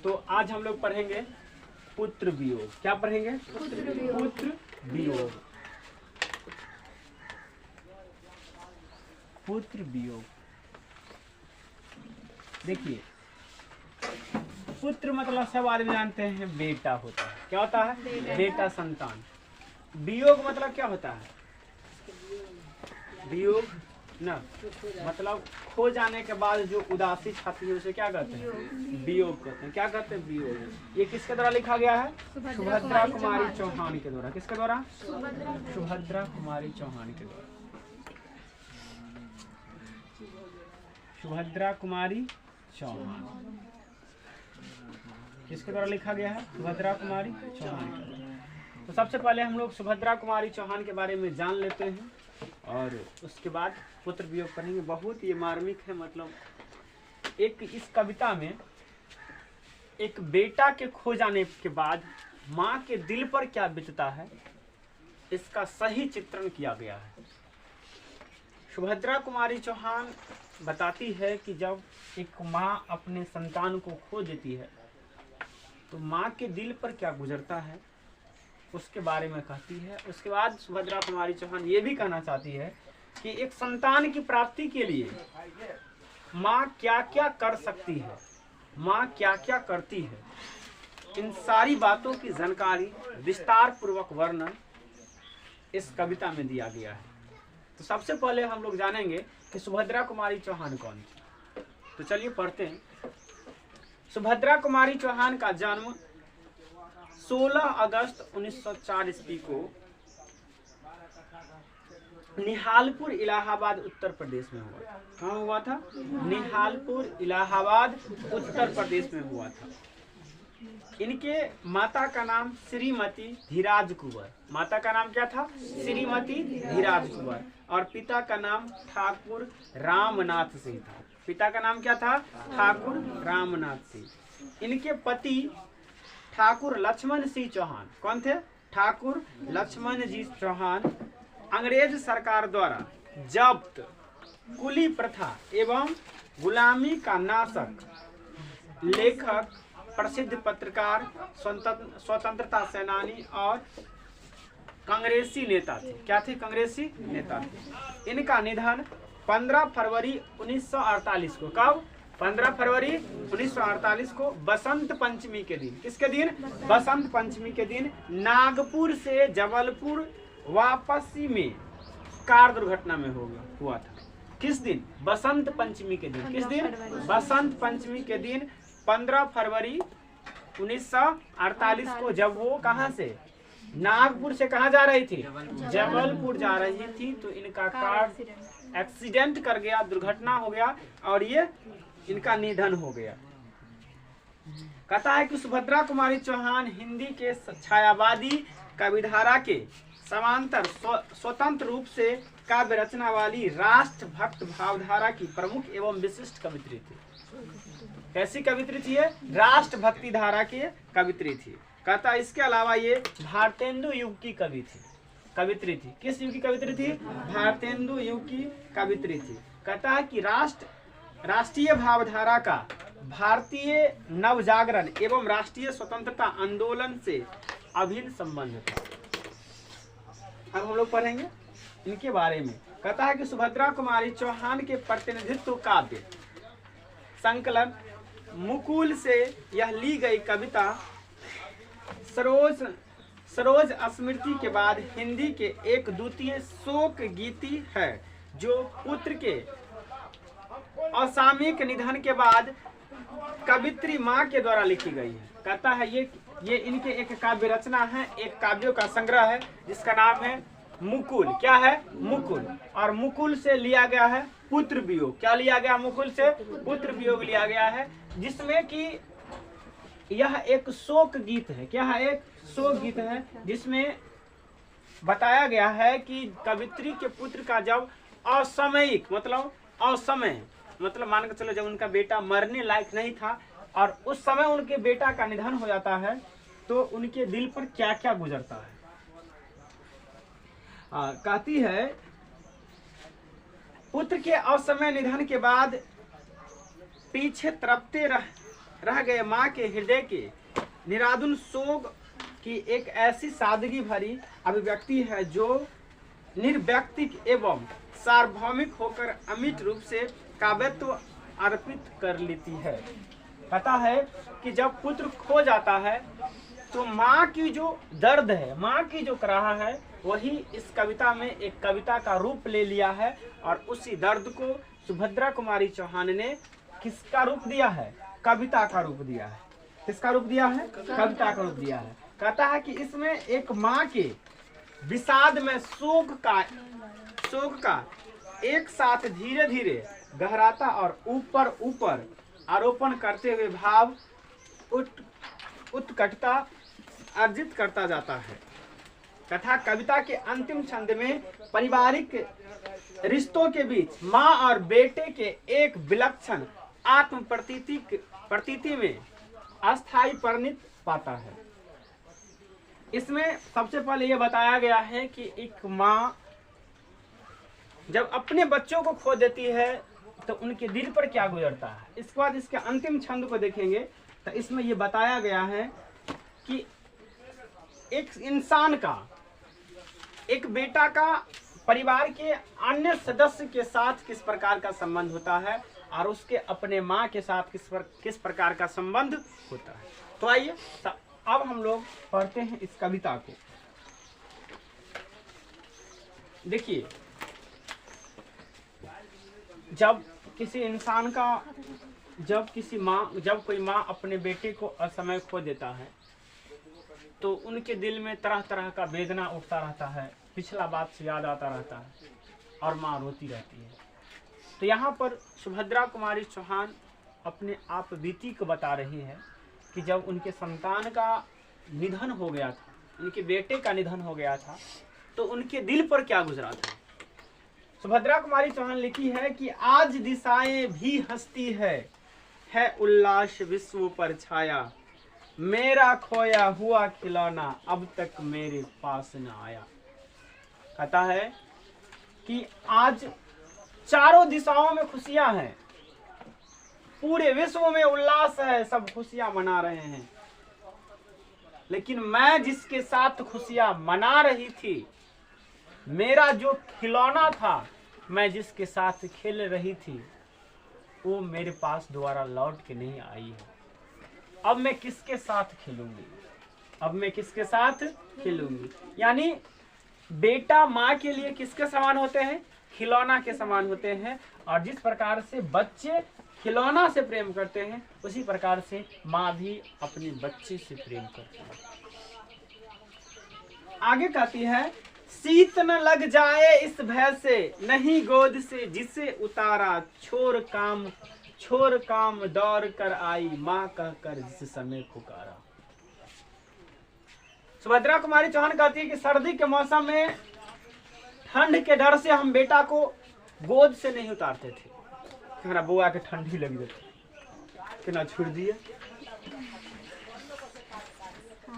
तो आज हम लोग पढ़ेंगे पुत्र वियोग। क्या पढ़ेंगे? पुत्र वियोग। पुत्र वियोग। देखिए, पुत्र मतलब सब आदमी जानते हैं बेटा होता है। क्या होता है? बेटा, संतान। वियोग मतलब क्या होता है? वियोग ना मतलब खो जाने के बाद जो उदासी छाती है उसे क्या कहते हैं? वियोग कहते हैं। क्या कहते हैं? वियोग। ये किसके द्वारा लिखा गया है? सुभद्रा कुमारी चौहान के द्वारा। किसके द्वारा? सुभद्रा कुमारी चौहान के द्वारा। सुभद्रा कुमारी चौहान किसके द्वारा लिखा गया है? सुभद्रा कुमारी चौहान के द्वारा। तो सबसे पहले हम लोग सुभद्रा कुमारी चौहान के बारे में जान लेते हैं और उसके बाद पुत्र वियोग पढ़ेंगे। बहुत ये मार्मिक है। मतलब एक इस कविता में एक बेटा के खो जाने के बाद माँ के दिल पर क्या बीतता है इसका सही चित्रण किया गया है। सुभद्रा कुमारी चौहान बताती है कि जब एक माँ अपने संतान को खो देती है तो माँ के दिल पर क्या गुजरता है उसके बारे में कहती है। उसके बाद सुभद्रा कुमारी चौहान ये भी कहना चाहती है कि एक संतान की प्राप्ति के लिए माँ क्या क्या कर सकती है, माँ क्या क्या करती है, इन सारी बातों की जानकारी विस्तार पूर्वक वर्णन इस कविता में दिया गया है। तो सबसे पहले हम लोग जानेंगे कि सुभद्रा कुमारी चौहान कौन थी। तो चलिए पढ़ते हैं। सुभद्रा कुमारी चौहान का जन्म 16 अगस्त 1904 ईस्वी को निहालपुर इलाहाबाद उत्तर प्रदेश में हुआ था। कहाँ हुआ था? निहालपुर इलाहाबाद उत्तर प्रदेश में हुआ था। इनके माता का नाम श्रीमती धीराज कुंवर। माता का नाम क्या था? श्रीमती धीराज कुंवर। और पिता का नाम ठाकुर रामनाथ सिंह था। पिता का नाम क्या था? ठाकुर रामनाथ सिंह। इनके पति ठाकुर लक्ष्मण सिंह चौहान कौन थे? ठाकुर लक्ष्मण जी चौहान अंग्रेज सरकार द्वारा जब्त कुली प्रथा एवं गुलामी का नाशक लेखक, प्रसिद्ध पत्रकार, स्वतंत्रता सेनानी और कांग्रेसी नेता थे। क्या थे? कांग्रेसी नेता थे। इनका निधन 15 फरवरी 1948 को। कब? 15 फरवरी 1948 को बसंत पंचमी के दिन। किसके दिन? बसंत पंचमी के दिन नागपुर से जबलपुर वापसी में कार दुर्घटना में हुआ था। किस दिन? बसंत पंचमी के दिन। किस दिन? बसंत पंचमी के दिन 15 फरवरी 1948 को जब वो कहां से नागपुर से कहां जा रही थी? जबलपुर जा रही थी। तो इनका कार एक्सीडेंट कर गया, दुर्घटना हो गया और ये इनका निधन हो गया। कहता है कि सुभद्रा कुमारी चौहान हिंदी के छायावादी कविधारा के समांतर स्वतंत्र रूप से काव्य रचना वाली राष्ट्रभक्त भावधारा की प्रमुख एवं विशिष्ट कवित्री थी। कैसी कवित्री थी ये? राष्ट्रभक्ति धारा की कवित्री थी। कहता है इसके अलावा ये भारतेंदु युग की कवित्री थी। किस युग की कवित्री थी? भारतेंदु युग की कवित्री थी। कहता है कि राष्ट्रीय भावधारा का भारतीय नवजागरण एवं राष्ट्रीय स्वतंत्रता आंदोलन से अभिन्न संबंध था। अब हम लोग पढ़ेंगे इनके बारे में। कहता है कि सुभद्रा कुमारी चौहान के प्रतिनिधित्व काव्य संकलन मुकुल से यह ली गई कविता सरोज स्मृति के बाद हिंदी के एक द्वितीय शोक गीति है जो पुत्र के असामयिक निधन के बाद कवित्री माँ के द्वारा लिखी गई है। कहता है ये इनके एक काव्य रचना है, एक काव्यों का संग्रह है जिसका नाम है मुकुल। क्या है? मुकुल। और मुकुल से लिया गया है पुत्र वियोग। क्या लिया गया? मुकुल से पुत्र वियोग लिया गया है, जिसमें कि यह एक शोक गीत है। क्या है? एक शोक गीत है जिसमें बताया गया है कि कवित्री के पुत्र का जब असामयिक मतलब मान के चलो जब उनका बेटा मरने लायक नहीं था और उस समय उनके बेटा का निधन हो जाता है तो उनके दिल पर क्या क्या गुजरता है। कहती है पुत्र के असमय निधन के बाद पीछे तड़पते रह गए माँ के हृदय के निरादुन शोक की एक ऐसी सादगी भरी अभिव्यक्ति है जो निर्व्यक्तिक एवं सार्वभौमिक होकर अमिट रूप से काव्यत्व अर्पित कर लेती है। पता है कि जब पुत्र खो जाता है तो माँ की जो दर्द है, माँ की जो कराह है, वही इस कविता में एक कविता का रूप ले लिया है। और उसी दर्द को सुभद्रा कुमारी चौहान ने किसका रूप दिया है? कविता का रूप दिया है। किसका रूप दिया है? कविता का रूप दिया है। कहता है कि इसमें एक माँ के विषाद में शोक का एक साथ धीरे धीरे गहराता और ऊपर ऊपर आरोपण करते हुए भाव उत्कटता अर्जित करता जाता है तथा कविता के अंतिम छंद में पारिवारिक रिश्तों के बीच माँ और बेटे के एक विलक्षण आत्म प्रतीति में अस्थायी परिणत पाता है। इसमें सबसे पहले यह बताया गया है कि एक माँ जब अपने बच्चों को खो देती है तो उनके दिल पर क्या गुजरता है। इसके बाद इसके अंतिम छंद को देखेंगे तो इसमें यह बताया गया है कि एक इंसान का, एक बेटा का परिवार के अन्य सदस्य के साथ किस प्रकार का संबंध होता है और उसके अपने माँ के साथ किस प्रकार का संबंध होता है। तो आइए अब हम लोग पढ़ते हैं इस कविता को। देखिए, जब किसी इंसान का जब कोई माँ अपने बेटे को असमय खो देता है तो उनके दिल में तरह तरह का वेदना उठता रहता है, पिछला बात से याद आता रहता है और माँ रोती रहती है। तो यहाँ पर सुभद्रा कुमारी चौहान अपने आप बीती को बता रही है कि जब उनके संतान का निधन हो गया था, उनके बेटे का निधन हो गया था, तो उनके दिल पर क्या गुजरा था। सुभद्रा कुमारी चौहान लिखी है कि आज दिशाएं भी हंसती है उल्लास विश्व पर छाया, मेरा खोया हुआ खिलौना अब तक मेरे पास न आया। कहता है कि आज चारों दिशाओं में खुशियां हैं, पूरे विश्व में उल्लास है, सब खुशियां मना रहे हैं, लेकिन मैं जिसके साथ खुशियां मना रही थी, मेरा जो खिलौना था, मैं जिसके साथ खेल रही थी, वो मेरे पास दोबारा लौट के नहीं आई है। अब मैं किसके साथ खेलूंगी? अब मैं किसके साथ खेलूंगी? यानी बेटा माँ के लिए किसके समान होते हैं? खिलौना के समान होते हैं। और जिस प्रकार से बच्चे खिलौना से प्रेम करते हैं, उसी प्रकार से माँ भी अपने बच्चे से प्रेम करती है। आगे कहती है, शीत न लग जाए इस भय से, नहीं गोद से जिसे उतारा, छोर काम दौड़ कर आई, माँ कहकर जिस समय पुकारा। सुभद्रा कुमारी चौहान कहती है कि सर्दी के मौसम में ठंड के डर से हम बेटा को गोद से नहीं उतारते थे, हमारा बुआ के ठंडी लगी थी कि ना छोड़ दिए।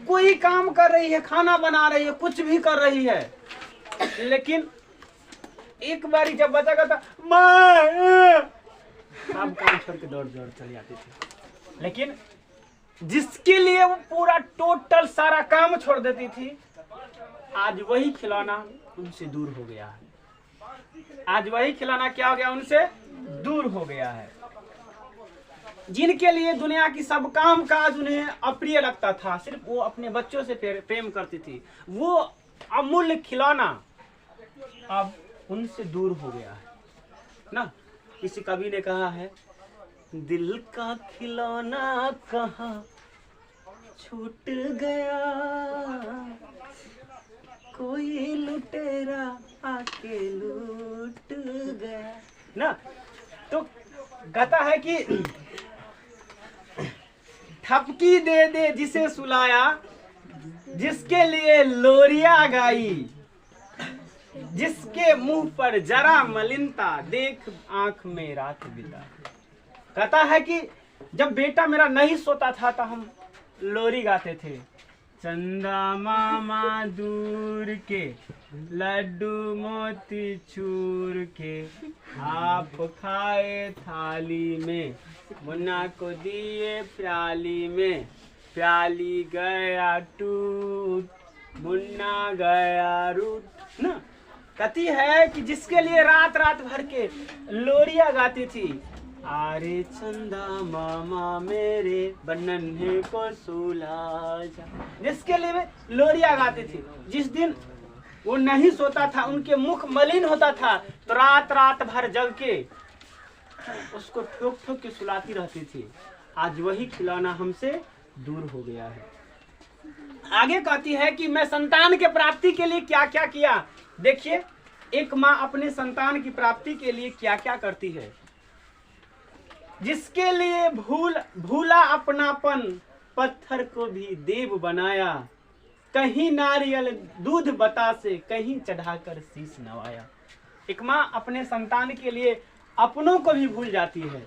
कोई काम कर रही है, खाना बना रही है, कुछ भी कर रही है, लेकिन एक बारी जब बचा कहता माँ, सब काम छोड़ के दौड़ चली आती थी। लेकिन जिसके लिए वो पूरा टोटल सारा काम छोड़ देती थी, आज वही खिलौना उनसे दूर हो गया है। आज वही खिलौना क्या हो गया? उनसे दूर हो गया है। जिनके लिए दुनिया की सब काम काज उन्हें अप्रिय लगता था, सिर्फ वो अपने बच्चों से प्रेम करती थी, वो अमूल्य खिलौना अब उनसे दूर हो गया है ना। किसी कवि ने कहा है, दिल का खिलौना कहाँ छूट गया, कोई लुटेरा आके लूट गया ना। तो कहता है कि ठपकी दे दे जिसे सुलाया, जिसके लिए लोरिया गाई, जिसके मुंह पर जरा मलिनता, देख आंख में रात बिता। कहता है कि जब बेटा मेरा नहीं सोता था तो हम लोरी गाते थे, चंदा मामा दूर के, लड्डू मोती चूर के, आप खाए थाली में, मुन्ना को दिए प्याली में, प्याली गया टूट, मुन्ना गया रूट। ना कहती है कि जिसके लिए रात रात भर के लोरिया गाती थी, आरे चंदा मामा मेरे बनन्हे को सुला जा, जिसके लिए लोरिया गाती थी। जिस दिन वो नहीं सोता था, उनके मुख मलिन होता था, तो रात रात भर जग के उसको ठोक ठोक के सुलाती रहती थी। आज वही खिलौना हमसे दूर हो गया है। आगे कहती है कि मैं संतान के प्राप्ति के लिए क्या क्या किया। देखिए, एक माँ अपने संतान की प्राप्ति के लिए क्या क्या करती है। जिसके लिए भूला अपनापन, पत्थर को भी देव बनाया, कहीं नारियल दूध बतासे, कहीं चढ़ाकर शीश नवाया। एक माँ अपने संतान के लिए अपनों को भी भूल जाती है,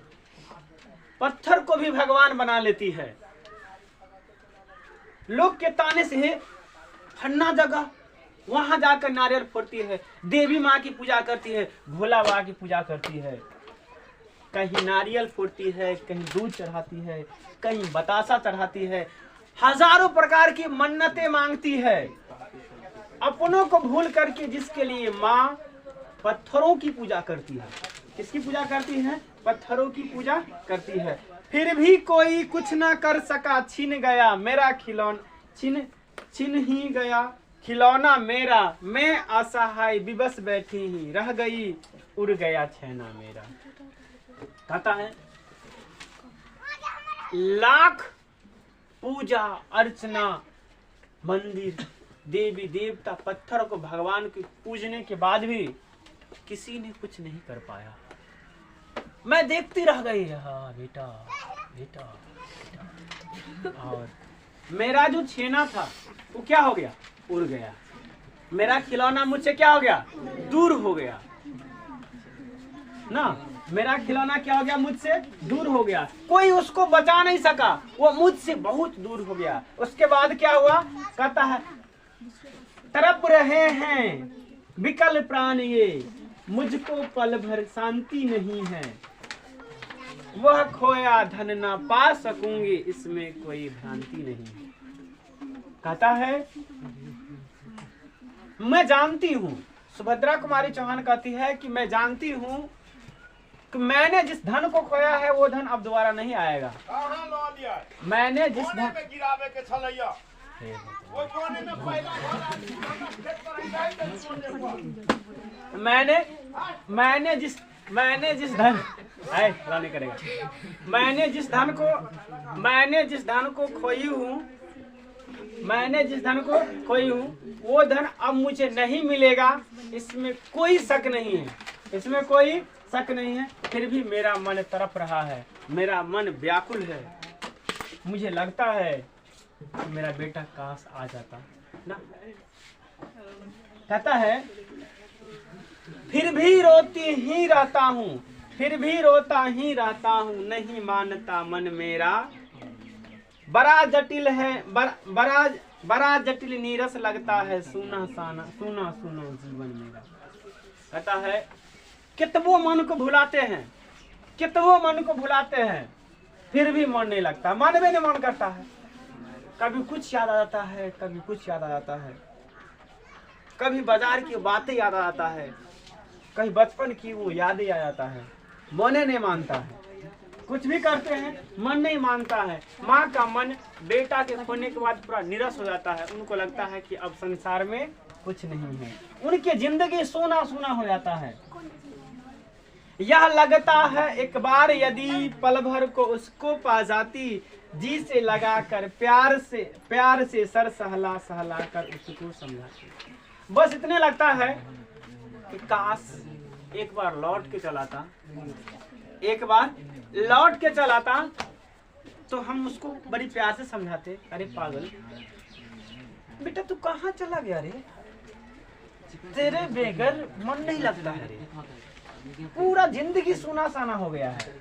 पत्थर को भी भगवान बना लेती है। लोग के ताने से फन्ना जगह वहां जाकर नारियल फोड़ती है, देवी माँ की पूजा करती है, भोला बाबा की पूजा करती है। कहीं नारियल फोड़ती है, कहीं दूध चढ़ाती है, कहीं बतासा चढ़ाती है, हजारों प्रकार की मन्नतें मांगती है, अपनों को भूल करके। जिसके लिए माँ पत्थरों की पूजा करती है। किसकी पूजा करती है? पत्थरों की पूजा करती है। फिर भी कोई कुछ ना कर सका, छीन गया मेरा खिलौना, छीन ही गया खिलौना मेरा, मैं असहाय विवश बैठी ही रह गई, उड़ गया छैना मेरा। कहता है लाख पूजा अर्चना, मंदिर, देवी देवता, पत्थर को भगवान के पूजने के बाद भी किसी ने कुछ नहीं कर पाया। मैं देखती रह गई, हाँ बेटा बेटा बेटा। और मेरा जो छेना था वो क्या हो गया? उड़ गया। मेरा खिलौना मुझसे क्या हो गया? दूर हो गया ना। मेरा खिलौना क्या हो गया? मुझसे दूर हो गया। कोई उसको बचा नहीं सका, वो मुझसे बहुत दूर हो गया। उसके बाद क्या हुआ? कहता है तड़प रहे हैं विकल प्राण ये, मुझको पल भर शांति नहीं है, वह खोया धन ना पा सकूंगी, इसमें कोई भ्रांति नहीं। कहता है मैं जानती हूँ, सुभद्रा कुमारी चौहान कहती है कि मैं जानती हूँ कि मैंने जिस धन को खोया है वो धन अब दोबारा नहीं आएगा। मैंने जिस धन मैंने जिस धन नहीं करेगा, मैंने जिस धन को खोई हूँ, वो धन अब मुझे नहीं मिलेगा, इसमें कोई शक नहीं है, इसमें कोई शक नहीं है। फिर भी मेरा मन तड़प रहा है, मेरा मन व्याकुल है। मुझे लगता है मेरा बेटा काश आ जाता ना। कहता है फिर भी रोती ही रहता हूँ, फिर भी रोता ही रहता हूँ, नहीं मानता मन मेरा, बड़ा जटिल है, बड़ा जटिल नीरस लगता है, सुना जीवन मेरा। कहता है कितवो मन को भुलाते हैं, फिर भी मन नहीं लगता, मन भी नहीं मन करता है। कभी कुछ याद आ जाता है, कभी कुछ याद आ जाता है, कभी बाजार की बातें याद आ जाता है, कभी बचपन की वो यादें आ जाता है। मन नहीं मानता है, कुछ भी करते हैं मन नहीं मानता है। माँ का मन बेटा के खोने के बाद पूरा निराश हो जाता है। उनको लगता है कि अब संसार में कुछ नहीं है, उनकी जिंदगी सोना सोना हो जाता है। यह लगता है एक बार यदि पल भर को उसको पा जाती, जी से लगाकर प्यार से सर सहला कर उसको समझाती। बस इतने लगता है कि काश एक बार लौट के चलाता, तो हम उसको बड़ी प्यार से समझाते। अरे पागल बेटा तू कहाँ चला गया रे, तेरे बेगर मन नहीं लगता है रे, पूरा जिंदगी सुना साना हो गया है।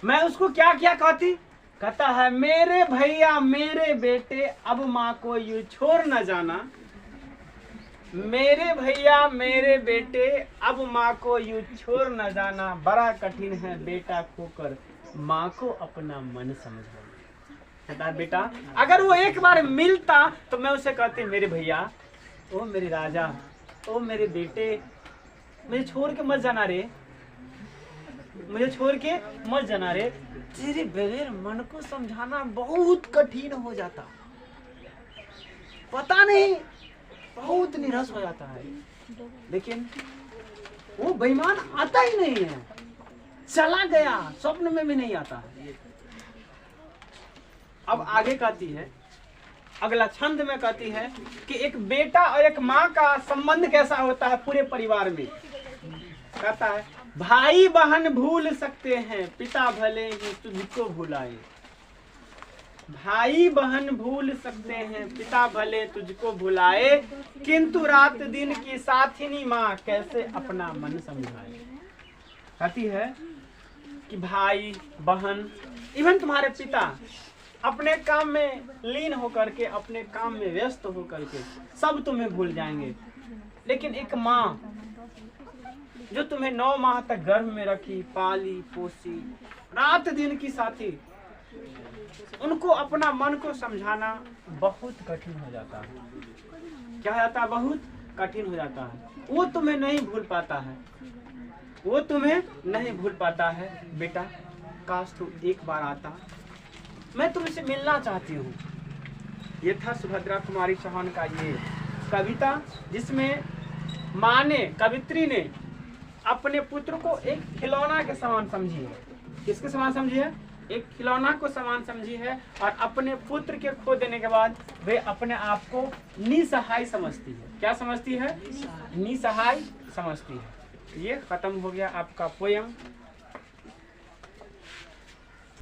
मैं उसको क्या क्या कहती, कहता है मेरे भैया मेरे बेटे अब माँ को यूं छोड़ न जाना, मेरे भैया मेरे बेटे अब माँ को यूं छोड़ न जाना, बड़ा कठिन है बेटा खोकर माँ को अपना मन समझाना। कहता है बेटा अगर वो एक बार मिलता तो मैं उसे कहती मेरे भैया, ओ मेरे राजा, ओ मेरे बेटे, मुझे छोड़ के मत जाना रे, मुझे छोड़ के मत जाना रे, तेरे बगैर मन को समझाना बहुत कठिन हो जाता, पता नहीं बहुत निराश हो जाता है। लेकिन वो बेईमान आता ही नहीं है, चला गया, स्वप्न में भी नहीं आता है। अब आगे कहती है, अगला छंद में कहती है कि एक बेटा और एक माँ का संबंध कैसा होता है पूरे परिवार में। कहता है भाई बहन भूल सकते हैं पिता भले ही तुझको भुलाए, भाई बहन भूल सकते हैं पिता भले तुझको भुलाए, किंतु रात दिन की साथिनी माँ कैसे अपना मन समझाए। कहती है कि भाई बहन इवन तुम्हारे पिता अपने काम में लीन होकर के, अपने काम में व्यस्त होकर के सब तुम्हें भूल जाएंगे, लेकिन एक माँ जो तुम्हें 9 माह तक गर्भ में रखी, पाली पोसी, रात दिन की साथी, उनको अपना मन को समझाना बहुत कठिन हो जाता है। क्या हो जाता है? बहुत कठिन हो जाता है। वो तुम्हें नहीं भूल पाता है, वो तुम्हें नहीं भूल पाता है। बेटा काश तू एक बार आता, मैं तुमसे मिलना चाहती हूँ। ये था सुभद्रा कुमारी चौहान का ये कविता, जिसमें माँ ने, कवित्री ने अपने पुत्र को एक खिलौना के समान समझी है। किसके समान समझी है? एक खिलौना को समान समझी है। और अपने पुत्र के खो देने के बाद वे अपने आप को निसहाय समझती है। क्या समझती है? निसहाय समझती है। ये खत्म हो गया आपका पोयम।